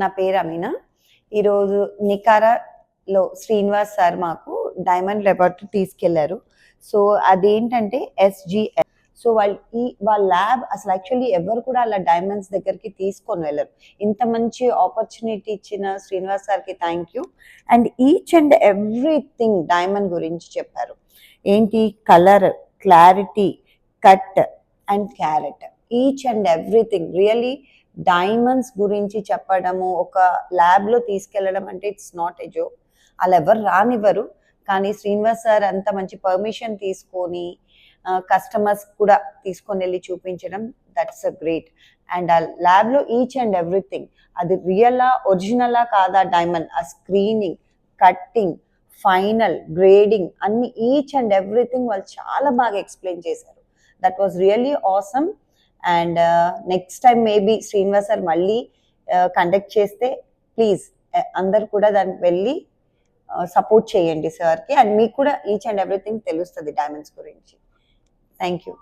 నా పేరు అమీనా. ఈరోజు నికారాలో శ్రీనివాస్ సార్ మాకు డైమండ్ లెబార్టరీ తీసుకెళ్లారు. సో అదేంటంటే SGL. సో వాళ్ళ ల్యాబ్ అసలు యాక్చువల్లీ ఎవరు కూడా అలా డైమండ్స్ దగ్గరికి తీసుకొని వెళ్ళరు. ఇంత మంచి ఆపర్చునిటీ ఇచ్చిన శ్రీనివాస్ సార్కి thank you. And each and everything diamond గురించి చెప్పారు. ఏంటి colour, clarity, cut and carrot, each and everything really diamonds గురించి చెప్పడము, ఒక ల్యాబ్లో తీసుకెళ్ళడం అంటే ఇట్స్ నాట్ ఎ జోక్. అలా ఎవరు రానివ్వరు. కానీ శ్రీనివాస్ సార్ అంత మంచి పర్మిషన్ తీసుకొని కస్టమర్స్ కూడా తీసుకొని వెళ్ళి చూపించడం, దట్స్ అ గ్రేట్. అండ్ ఆ ల్యాబ్లో ఈచ్ అండ్ ఎవ్రీథింగ్, అది రియలా ఒరిజినలా కాదా డైమండ్, ఆ స్క్రీనింగ్, కట్టింగ్, ఫైనల్ గ్రేడింగ్ అన్ని ఈచ్ అండ్ ఎవ్రీథింగ్ వాళ్ళు చాలా బాగా ఎక్స్ప్లెయిన్ చేశారు. That was really awesome. And next time maybe Srinivas sir మళ్ళీ కండక్ట్ చేస్తే ప్లీజ్ అందరు కూడా దానికి వెళ్ళి సపోర్ట్ చేయండి సార్కి. అండ్ మీకు కూడా ఈచ్ అండ్ ఎవ్రీథింగ్ తెలుస్తుంది డైమండ్స్ గురించి. Thank you.